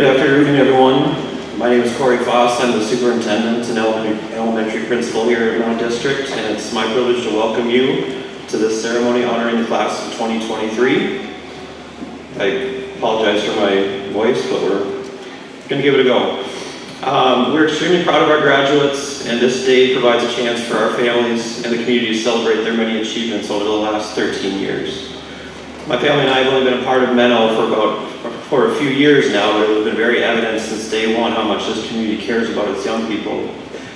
Good afternoon, everyone. My name is Corey Foss. I'm the superintendent and elementary principal here at Menno District, and it's my privilege to welcome you to this ceremony honoring the class of 2023. I apologize for my voice, but we're going to give it a go. We're extremely proud of our graduates, and this day provides a chance for our families and the community to celebrate their many achievements over the last 13 years. My family and I have only been a part of Menno for a few years now, but it has been very evident since day one how much this community cares about its young people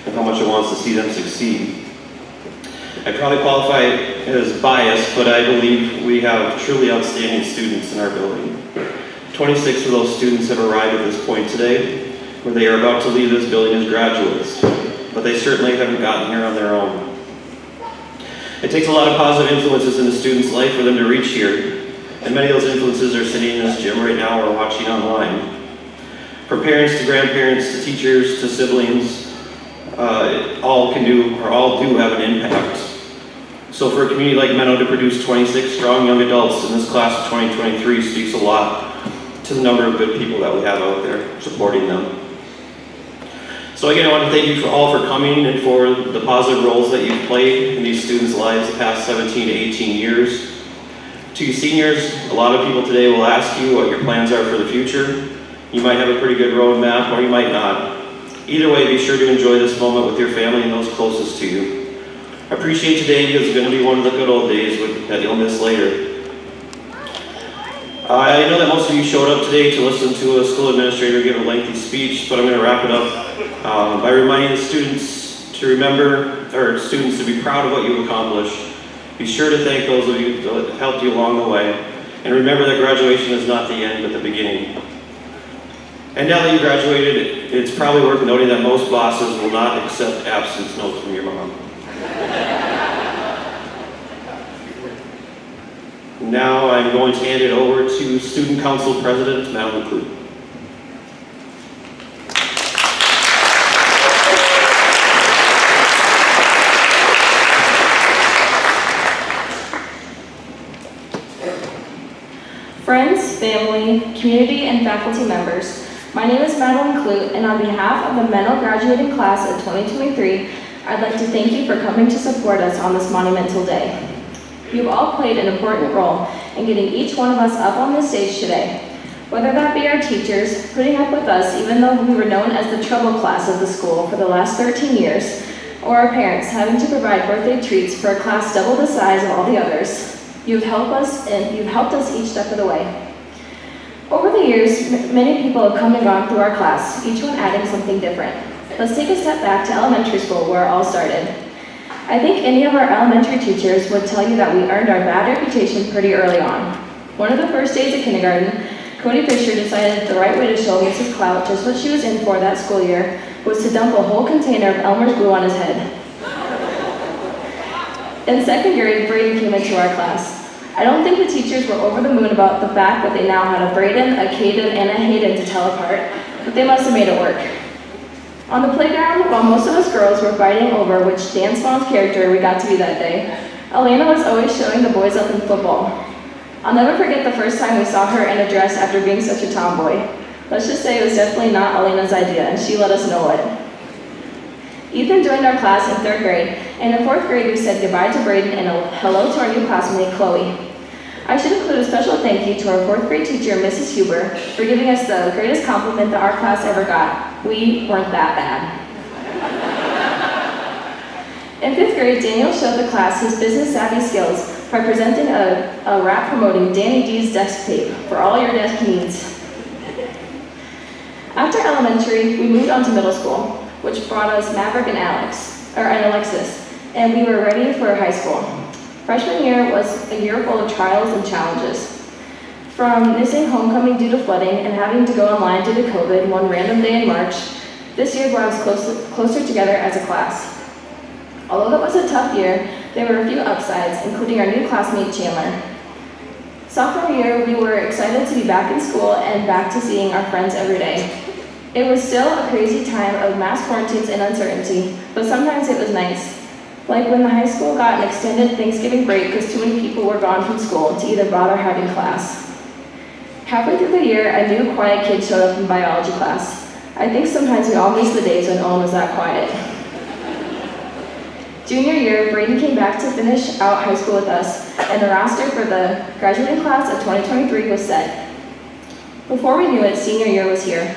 and how much it wants to see them succeed. I probably qualify as biased, but I believe we have truly outstanding students in our building. 26 of those students have arrived at this point today, where they are about to leave this building as graduates, but they certainly haven't gotten here on their own. It takes a lot of positive influences in a student's life for them to reach here, and many of those influences are sitting in this gym right now or watching online. From parents to grandparents to teachers to siblings, all do have an impact. So for a community like Menno to produce 26 strong young adults in this class of 2023 speaks a lot to the number of good people that we have out there supporting them. So again, I want to thank you all for coming and for the positive roles that you've played in these students' lives the past 17 to 18 years. To you seniors, a lot of people today will ask you what your plans are for the future. You might have a pretty good roadmap, or you might not. Either way, be sure to enjoy this moment with your family and those closest to you. I appreciate today because it's going to be one of the good old days that you'll miss later. I know that most of you showed up today to listen to a school administrator give a lengthy speech, but I'm going to wrap it up by reminding the students to be proud of what you've accomplished. Be sure to thank those of you that helped you along the way, and remember that graduation is not the end but the beginning. And now that you graduated, it's probably worth noting that most bosses will not accept absence notes from your mom. Now I'm going to hand it over to Student Council President Menno. Friends, family, community, and faculty members, my name is Madeline Clute, and on behalf of the Menno graduating class of 2023, I'd like to thank you for coming to support us on this monumental day. You've all played an important role in getting each one of us up on this stage today, whether that be our teachers putting up with us even though we were known as the trouble class of the school for the last 13 years, or our parents having to provide birthday treats for a class double the size of all the others. You've helped us each step of the way. Over the years, many people have come and gone through our class, each one adding something different. Let's take a step back to elementary school where it all started. I think any of our elementary teachers would tell you that we earned our bad reputation pretty early on. One of the first days of kindergarten, Cody Fisher decided the right way to show Mrs. Clout just what she was in for that school year was to dump a whole container of Elmer's glue on his head. In second grade, Braden came into our class. I don't think the teachers were over the moon about the fact that they now had a Braden, a Caden, and a Hayden to tell apart, but they must have made it work. On the playground, while most of us girls were fighting over which dance mom's character we got to be that day, Elena was always showing the boys up in football. I'll never forget the first time we saw her in a dress after being such a tomboy. Let's just say it was definitely not Elena's idea, and she let us know it. Ethan joined our class in third grade, and in fourth grade we said goodbye to Braden and a hello to our new classmate, Chloe. I should include a special thank you to our fourth grade teacher, Mrs. Huber, for giving us the greatest compliment that our class ever got. We weren't that bad. In fifth grade, Daniel showed the class his business savvy skills by presenting a rap promoting Danny D's desk tape for all your desk needs. After elementary, we moved on to middle school, which brought us Maverick and Alexis, and we were ready for high school. Freshman year was a year full of trials and challenges. From missing homecoming due to flooding and having to go online due to COVID one random day in March, this year brought us closer together as a class. Although that was a tough year, there were a few upsides, including our new classmate Chandler. Sophomore year, we were excited to be back in school and back to seeing our friends every day. It was still a crazy time of mass quarantines and uncertainty, but sometimes it was nice. Like when the high school got an extended Thanksgiving break because too many people were gone from school to either bother having class. Halfway through the year, a new quiet kid showed up in biology class. I think sometimes we all miss the days when Owen was that quiet. Junior year, Braden came back to finish out high school with us, and the roster for the graduating class of 2023 was set. Before we knew it, senior year was here.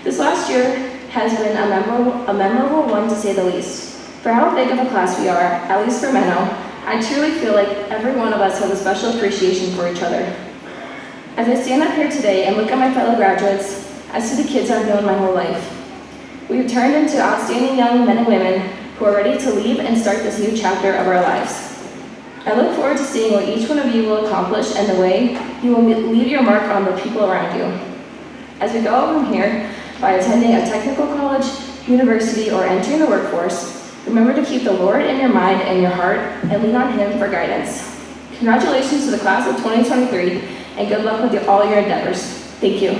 This last year has been a memorable one to say the least. For how big of a class we are, at least for Menno, I truly feel like every one of us has a special appreciation for each other. As I stand up here today and look at my fellow graduates, I see the kids I've known my whole life. We've turned into outstanding young men and women who are ready to leave and start this new chapter of our lives. I look forward to seeing what each one of you will accomplish and the way you will leave your mark on the people around you. As we go from here, by attending a technical college, university, or entering the workforce, remember to keep the Lord in your mind and your heart and lean on Him for guidance. Congratulations to the class of 2023, and good luck with all your endeavors. Thank you.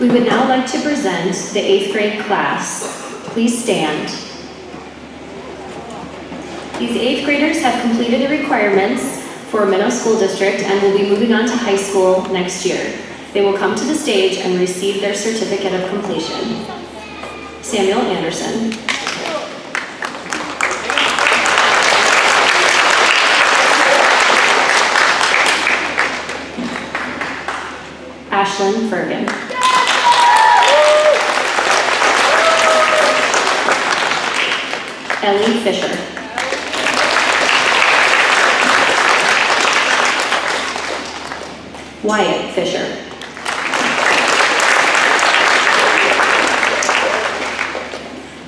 We would now like to present the 8th grade class. Please stand. These 8th graders have completed the requirements for Menno School District and will be moving on to high school next year. They will come to the stage and receive their certificate of completion. Samuel Anderson. Ashlyn Fergan. Ellie Fisher. Wyatt Fisher.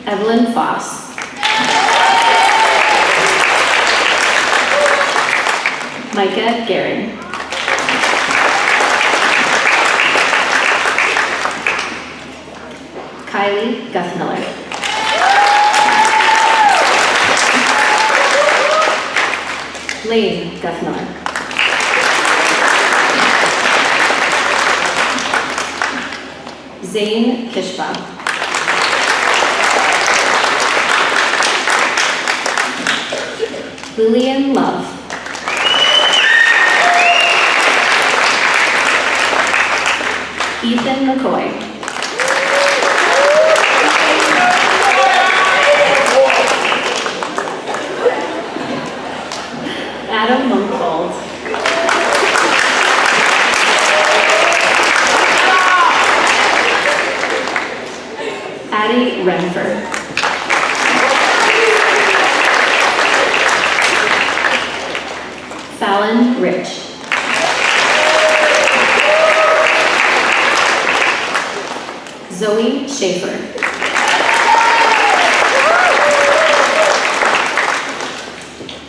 Evelyn Foss. Micah Garin. Kylie Guthmiller. Lane Guthmiller. Zane Kishba. Lillian Love. Ethan McCoy. Adam Monkfold. Addie Renford. Fallon Rich. Zoe Schaefer.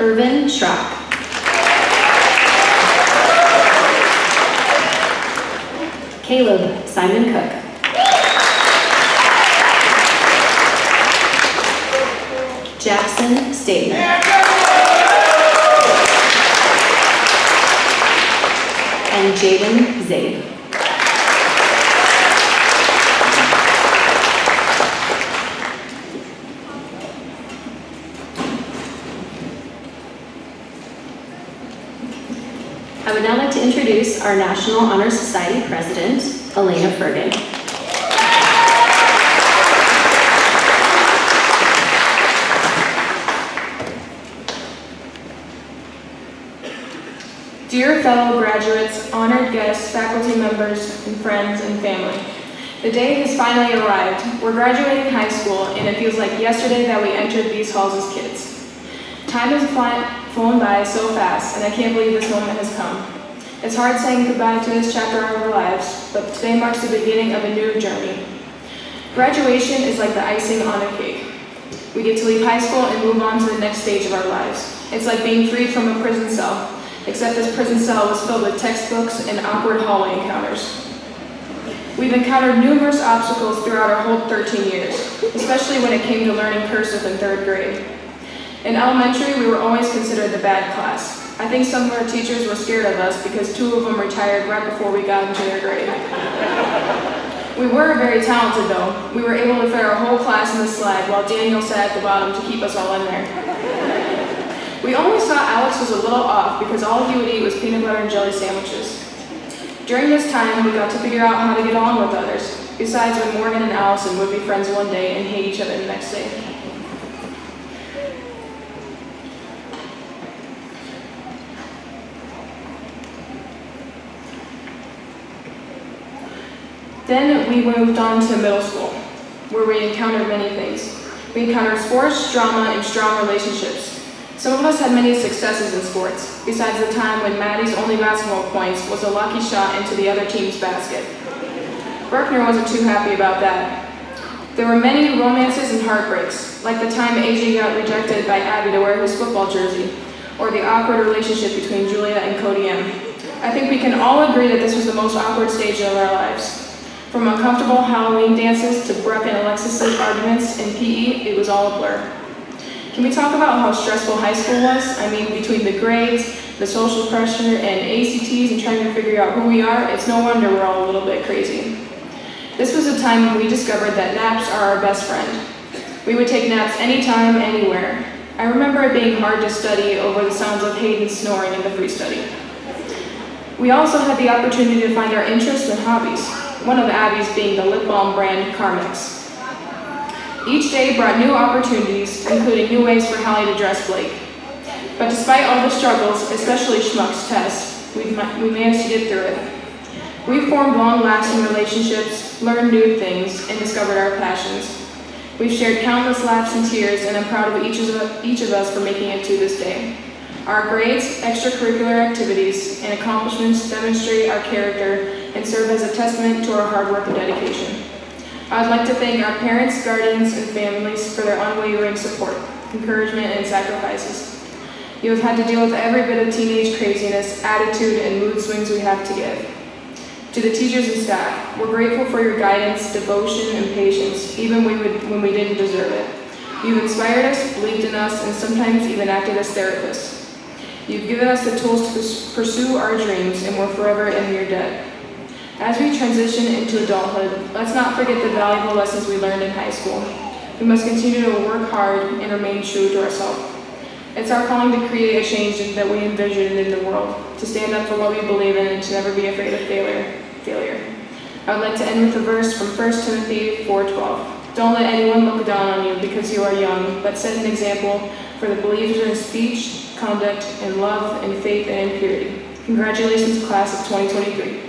Irvin Schrock. Caleb Simon Cook. Jackson Statement. And Jaden Zabe. I would now like to introduce our National Honor Society President, Elena Fergan. Dear fellow graduates, honored guests, faculty members, and friends and family, the day has finally arrived. We're graduating high school, and it feels like yesterday that we entered these halls as kids. Time has flown by so fast, and I can't believe this moment has come. It's hard saying goodbye to this chapter of our lives, but today marks the beginning of a new journey. Graduation is like the icing on a cake. We get to leave high school and move on to the next stage of our lives. It's like being freed from a prison cell, except this prison cell was filled with textbooks and awkward hallway encounters. We've encountered numerous obstacles throughout our whole 13 years, especially when it came to learning cursive in 3rd grade. In elementary, we were always considered the bad class. I think some of our teachers were scared of us because 2 of them retired right before we got into their grade. We were very talented though. We were able to fit our whole class in the slide while Daniel sat at the bottom to keep us all in there. We always thought Alex was a little off because all he would eat was peanut butter and jelly sandwiches. During this time, we got to figure out how to get along with others, besides when Morgan and Allison would be friends one day and hate each other the next day. Then we moved on to middle school, where we encountered many things. We encountered sports, drama, and strong relationships. Some of us had many successes in sports, besides the time when Maddie's only basketball points was a lucky shot into the other team's basket. Berkner wasn't too happy about that. There were many romances and heartbreaks, like the time AJ got rejected by Abby to wear his football jersey, or the awkward relationship between Julia and Cody M. I think we can all agree that this was the most awkward stage of our lives. From uncomfortable Halloween dances to Brooke and Alexis's arguments in PE, it was all a blur. Can we talk about how stressful high school was? I mean, between the grades, the social pressure, and ACTs and trying to figure out who we are, it's no wonder we're all a little bit crazy. This was a time when we discovered that naps are our best friend. We would take naps anytime, anywhere. I remember it being hard to study over the sounds of Hayden snoring in the free study. We also had the opportunity to find our interests and hobbies, one of Abby's being the lip balm brand Carmex. Each day brought new opportunities, including new ways for Hallie to dress Blake. But despite all the struggles, especially Schmuck's test, we managed to get through it. We've formed long-lasting relationships, learned new things, and discovered our passions. We've shared countless laughs and tears, and I'm proud of each of us for making it to this day. Our grades, extracurricular activities, and accomplishments demonstrate our character and serve as a testament to our hard work and dedication. I would like to thank our parents, guardians, and families for their unwavering support, encouragement, and sacrifices. You have had to deal with every bit of teenage craziness, attitude, and mood swings we have to give. To the teachers and staff, we're grateful for your guidance, devotion, and patience, even when we didn't deserve it. You've inspired us, believed in us, and sometimes even acted as therapists. You've given us the tools to pursue our dreams, and we're forever in your debt. As we transition into adulthood, let's not forget the valuable lessons we learned in high school. We must continue to work hard and remain true to ourselves. It's our calling to create a change that we envision in the world, to stand up for what we believe in and to never be afraid of failure. I would like to end with a verse from 1 Timothy 4:12. Don't let anyone look down on you because you are young, but set an example for the believers in speech, conduct, in love, in faith, and in purity. Congratulations, class of 2023.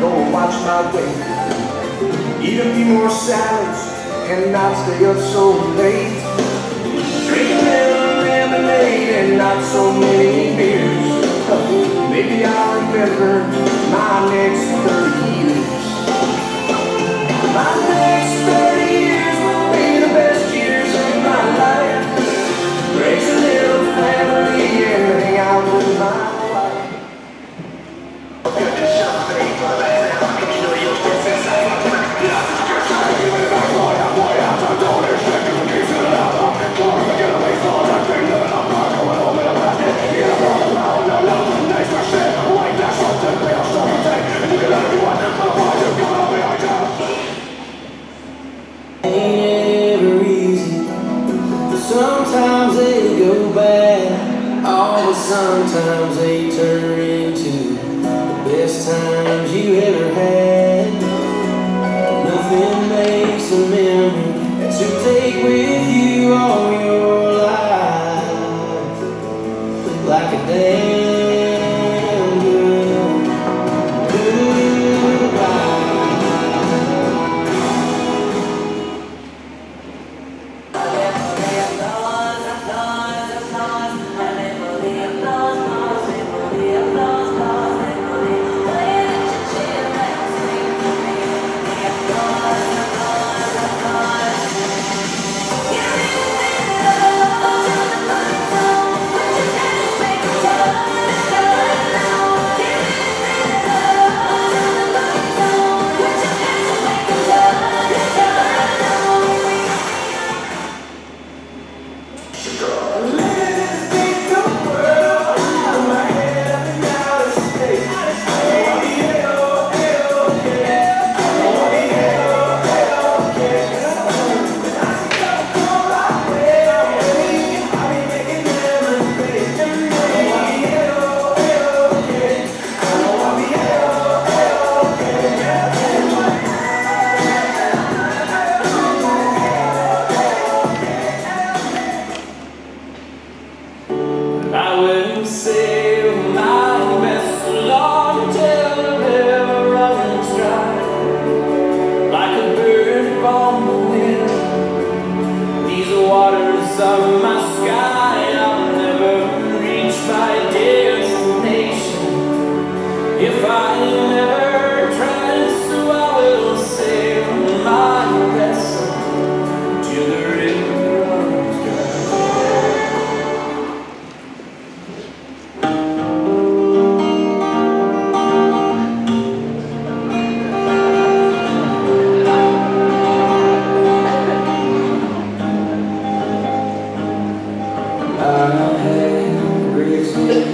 go watch my weight. Eat a few more salads and not stay up so late. Drink a little lemonade and not so many beers. Maybe I'll remember my next 30 years. My next 30 years will be the best years of my life. Raise a little family and hang out with my wife. Ain't ever easy. Sometimes they go bad. Oh, but sometimes they turn into the best times you ever had. Nothing makes a memory that you take with you all your life like a damn good goodbye. I will sail my vessel on till the river runs dry. Like a bird upon the wind, these waters are my sky. I'll never reach my destination if I never try. So I will sail my vessel till the river runs dry.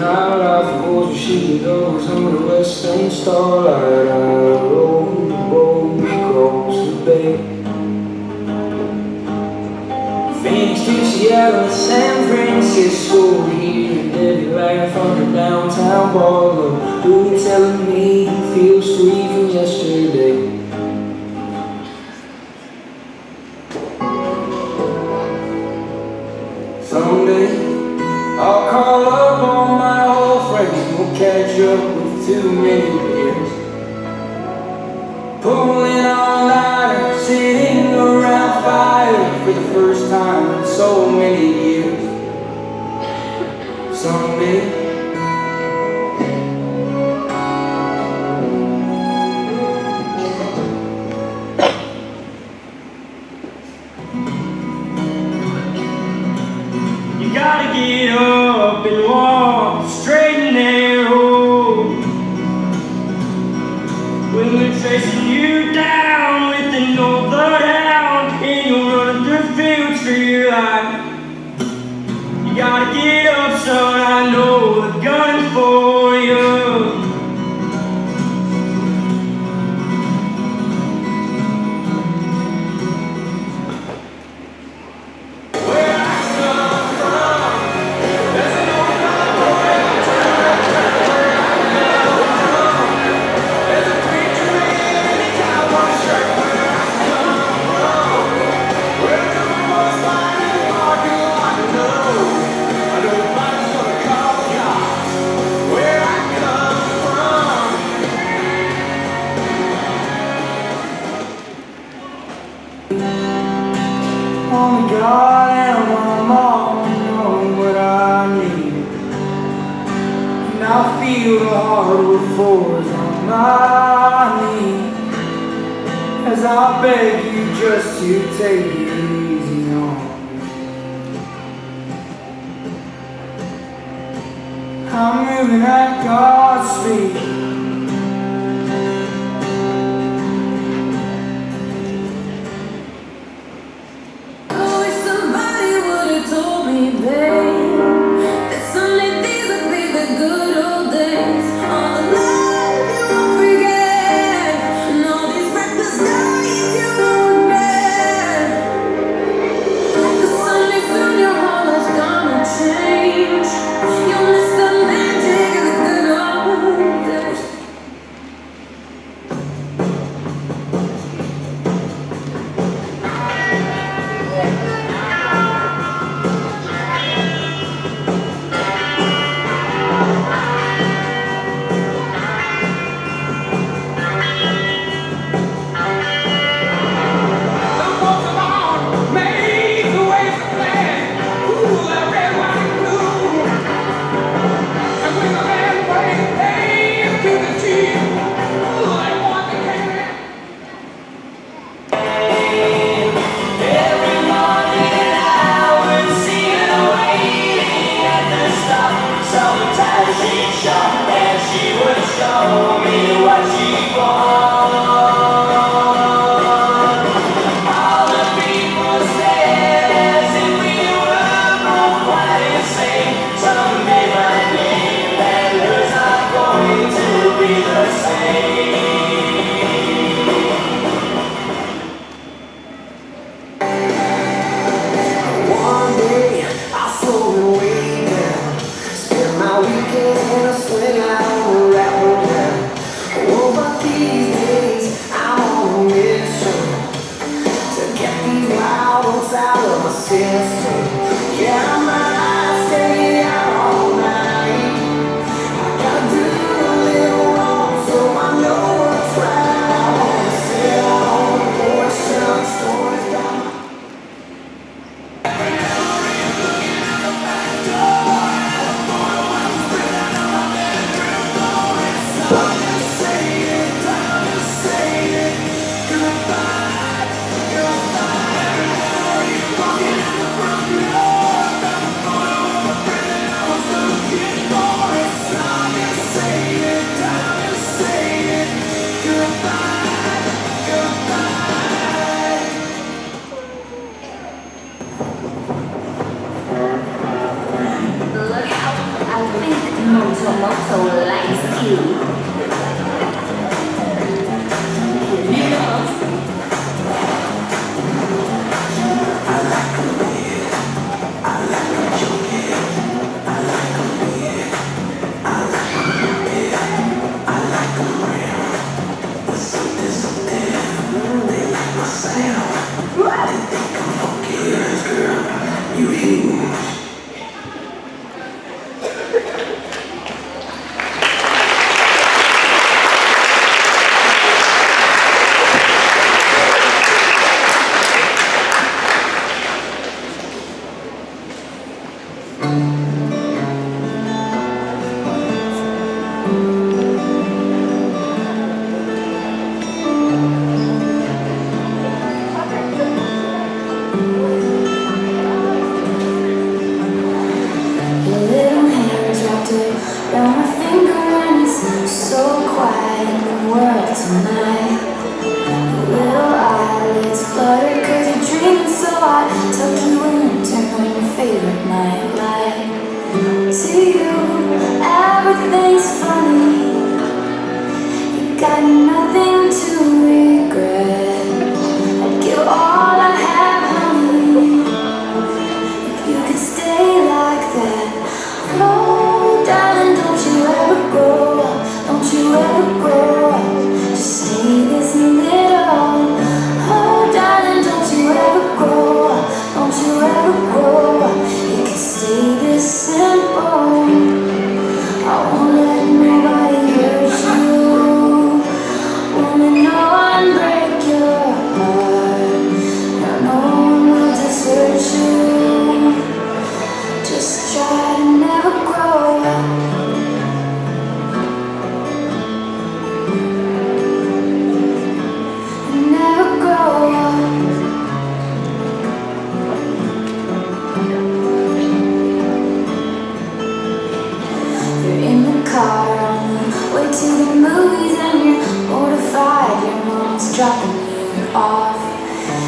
Night off the boats, she goes on the western starlight. I roll the boat across the bay. Phoenix to Seattle, San Francisco, here and Debbie laugh on the downtown ballroom. Who telling me he feels free from yesterday? Someday I'll call up all my old friends and we'll catch up with too many beers. Pulling all night, sitting around fire for the first time in so many years. Someday you gotta get up and walk straight and narrow when they're chasing you down with an old bloodhound and you're running through fields for your life. You gotta get up, son, I know they're gunning for you. Where I come from, there's no my knee as I beg you just to take it easy on me. I'm moving at God's speed. Menno likes you. Tuck you in, turn on your favorite nightlight. to the movies and you're mortified. Your mom's dropping you off.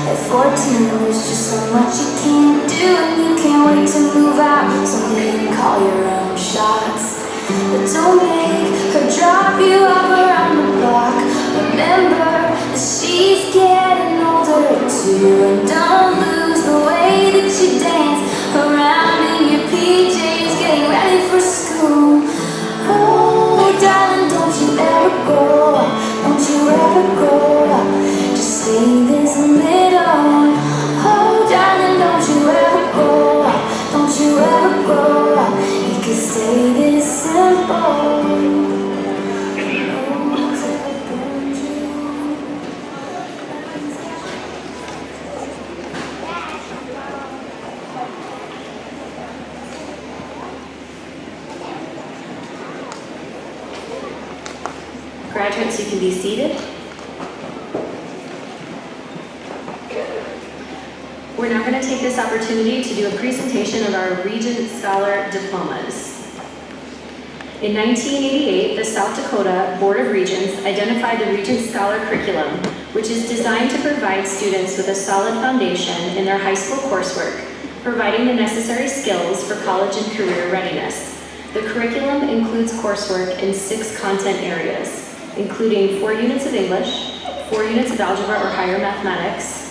At 14, there's just so much you can't do, and you can't wait to move out someday and call your own shots. But don't make her drop you off around the block. Remember that she's getting older too, and don't lose the way that you dance around in your PJs, getting ready for school. Oh, darling, don't you ever go, don't you ever go, just stay this little. Oh, darling, don't you ever go, don't you ever go, you can stay this simple. Graduates, you can be seated. We're now going to take this opportunity to do a presentation of our Regent Scholar diplomas. In 1988, the South Dakota Board of Regents identified the Regent Scholar curriculum, which is designed to provide students with a solid foundation in their high school coursework, providing the necessary skills for college and career readiness. The curriculum includes coursework in 6 content areas, including 4 units of English, 4 units of algebra or higher mathematics,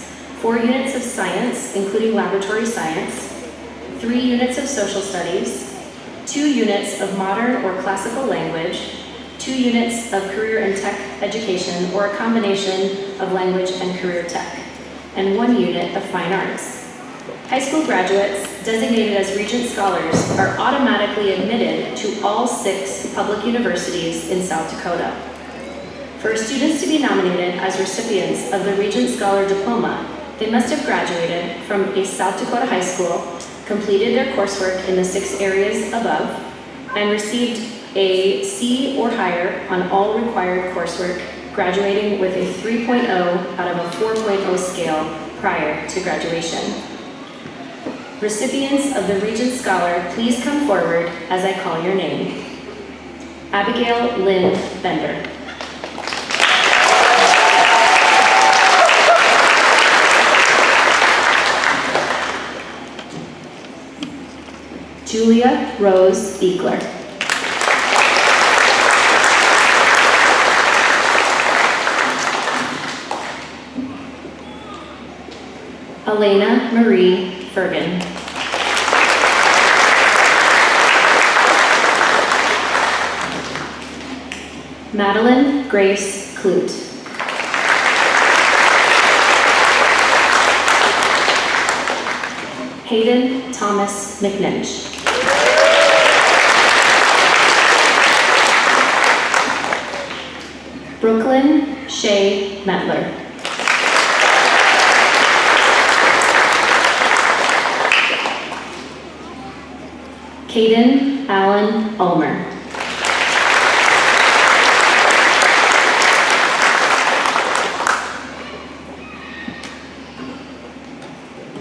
4 units of science, including laboratory science, 3 units of social studies, 2 units of modern or classical language, 2 units of career and tech education, or a combination of language and career tech, and 1 unit of fine arts. High school graduates designated as Regent Scholars are automatically admitted to all 6 public universities in South Dakota. For students to be nominated as recipients of the Regent Scholar Diploma, they must have graduated from a South Dakota high school, completed their coursework in the 6 areas above, and received a C or higher on all required coursework, graduating with a 3.0 out of a 4.0 scale prior to graduation. Recipients of the Regent Scholar, please come forward as I call your name. Abigail Lynn Bender. Julia Rose Beekler. Elena Marie Fergan. Madeline Grace Clute. Hayden Thomas McNinch. Brooklyn Shay Metler. Caden Allen Ulmer.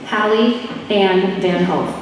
Hallie Ann Van Hove.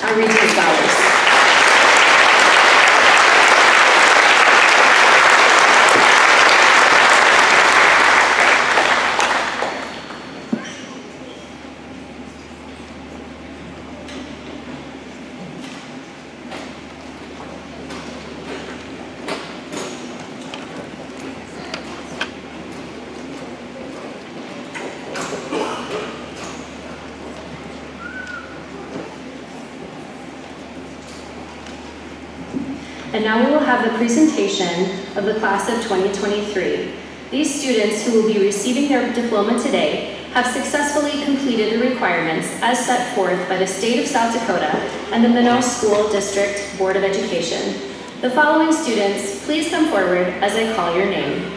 Our Regent Scholars. And now we will have the presentation of the class of 2023. These students who will be receiving their diploma today have successfully completed the requirements as set forth by the State of South Dakota and the Menno School District Board of Education. The following students, please come forward as I call your name.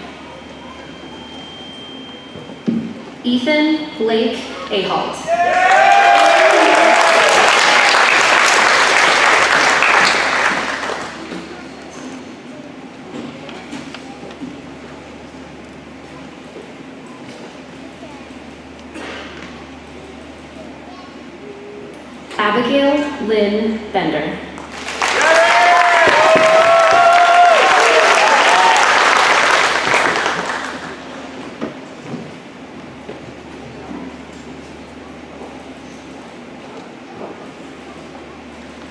Ethan Blake Ahalt. Abigail Lynn Bender.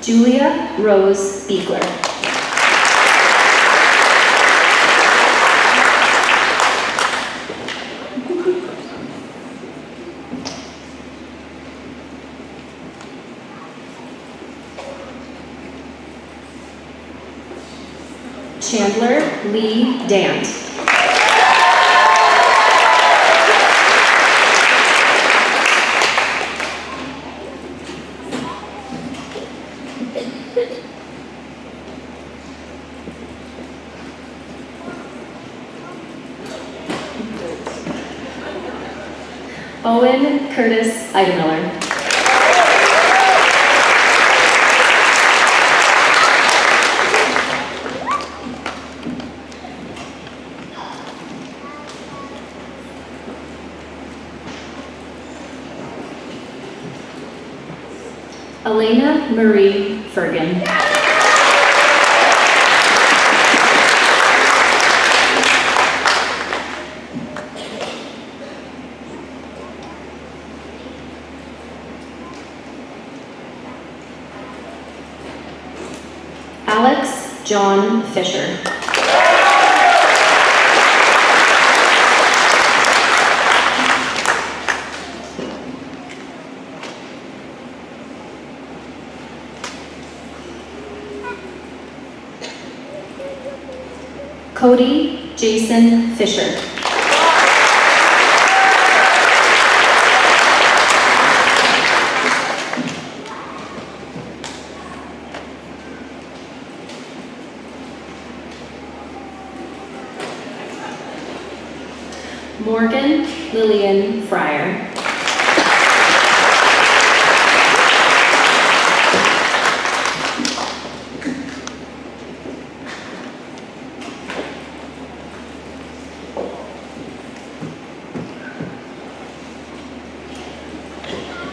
Julia Rose Beekler. Chandler Lee Dant. Owen Curtis Eidemiller. Elena Marie Fergan. Alex John Fisher. Cody Jason Fisher. Morgan Lillian Fryer.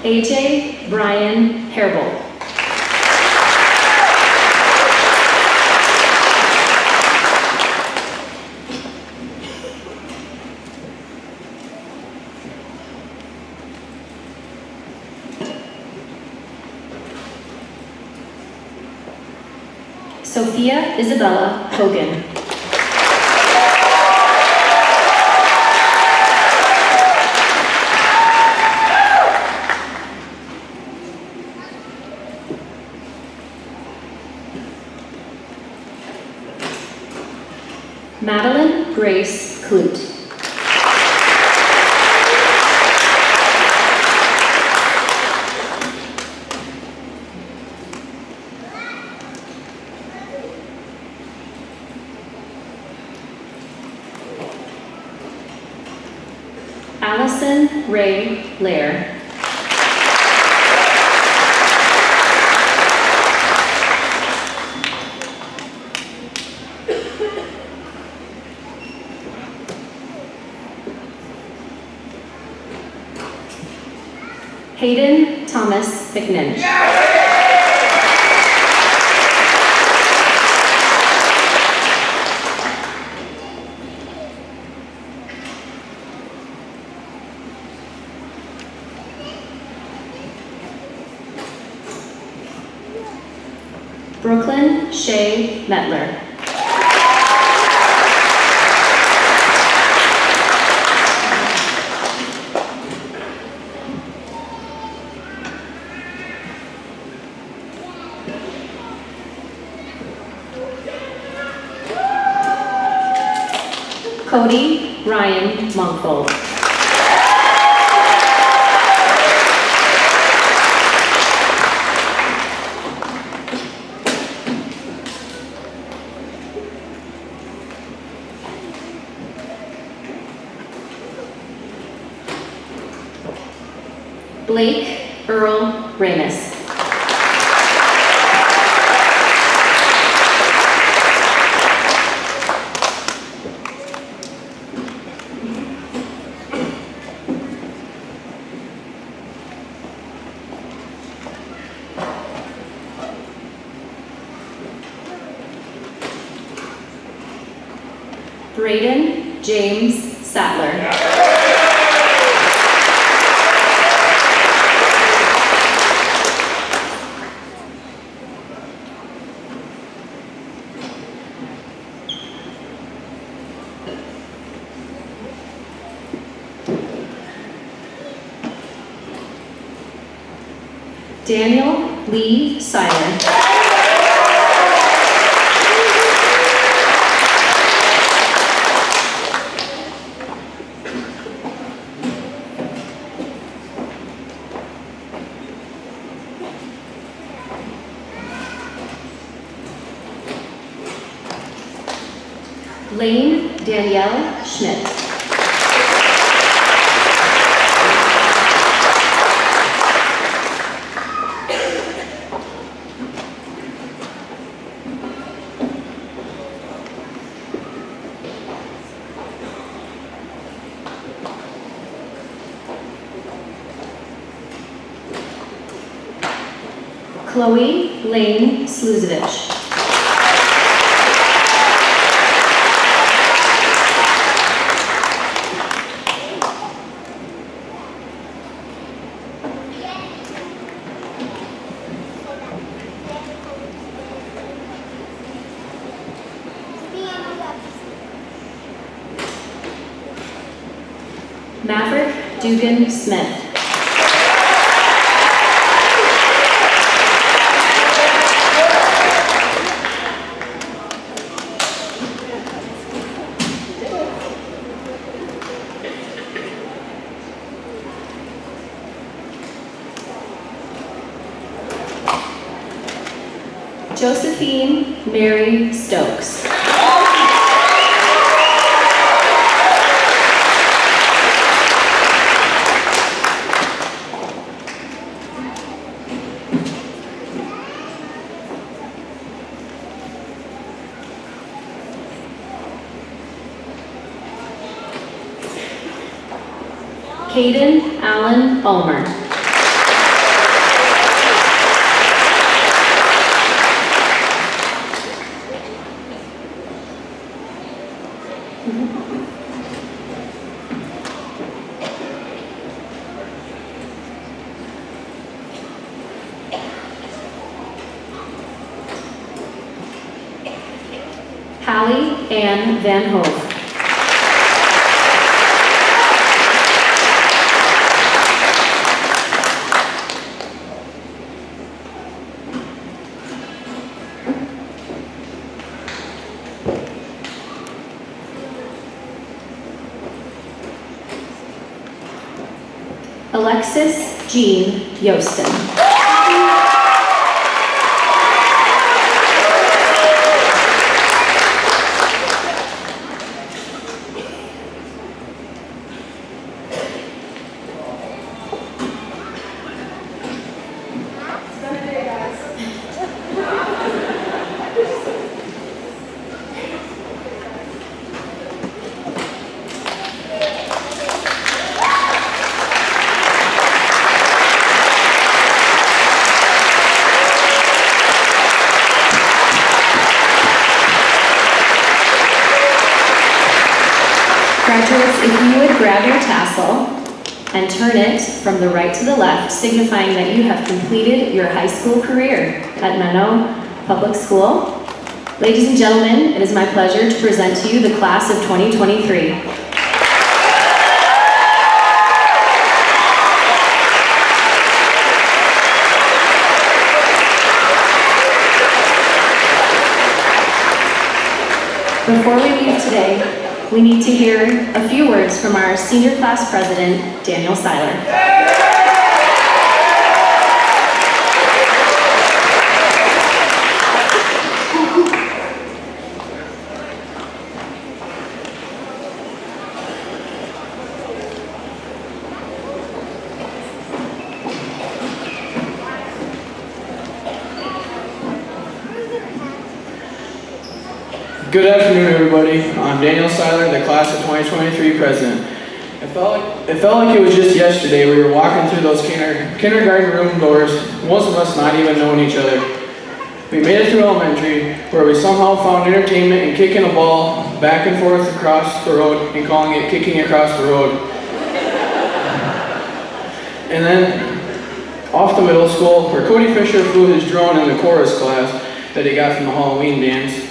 AJ Brian Herbold. Sophia Isabella Hogan. Madeline Grace Clute. Allison Ray Lair. Hayden Thomas McNinch. Brooklyn Shea Metler. Cody Ryan Monkfold. Blake Earl Ramus. Braden James Sattler. Daniel Lee Seiler. Lane Danielle Schmidt. Chloe Lane Sluzevich. Maverick Dugan Smith. Josephine Mary Stokes. Caden Allen Ulmer. Hallie Ann Van Hove. Alexis Jean Yostin. Graduates, if you would grab your tassel and turn it from the right to the left, signifying that you have completed your high school career at Menno Public School. Ladies and gentlemen, it is my pleasure to present to you the class of 2023. Before we leave today, we need to hear a few words from our senior class president, Daniel Seiler. Good afternoon, everybody. I'm Daniel Seiler, the class of 2023 president. It felt like it was just yesterday we were walking through those kindergarten room doors, most of us not even knowing each other. We made it through elementary, where we somehow found entertainment in kicking a ball back and forth across the road and calling it kicking across the road. And then off to middle school, where Cody Fisher flew his drone in the chorus class that he got from the Halloween dance.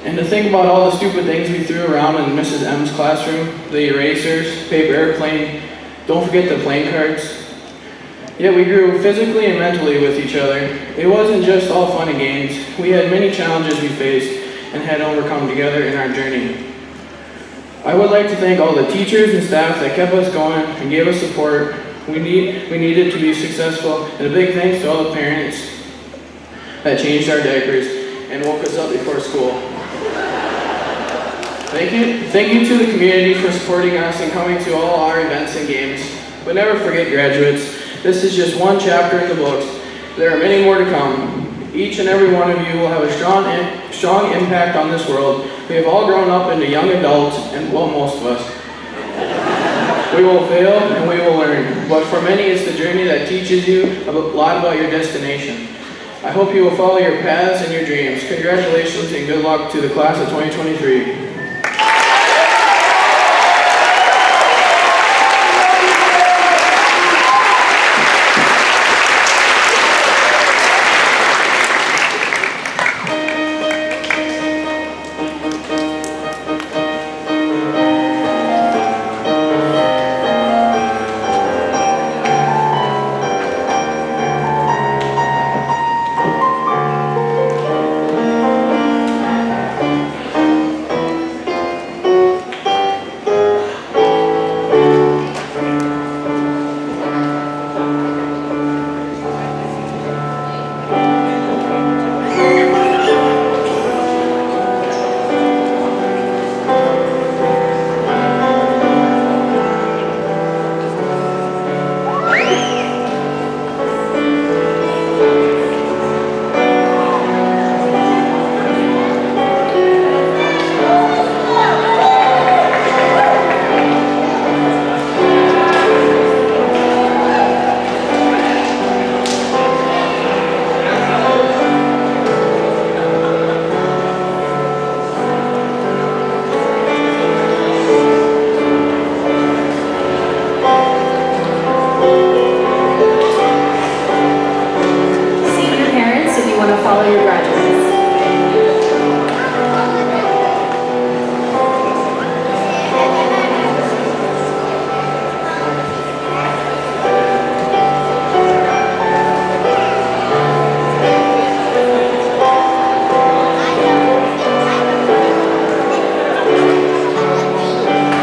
And to think about all the stupid things we threw around in Mrs. M's classroom, the erasers, paper airplane, don't forget the playing cards. Yet we grew physically and mentally with each other. It wasn't just all fun and games. We had many challenges we faced and had to overcome together in our journey. I would like to thank all the teachers and staff that kept us going and gave us support we needed to be successful, and a big thanks to all the parents that changed our diapers and woke us up before school. Thank you to the community for supporting us and coming to all our events and games. But never forget, graduates, this is just one chapter in the books. There are many more to come. Each and every one of you will have a strong impact on this world. We have all grown up into young adults, and well, most of us. We will fail and we will learn, but for many it's the journey that teaches you a lot about your destination. I hope you will follow your paths and your dreams. Congratulations and good luck to the class of 2023.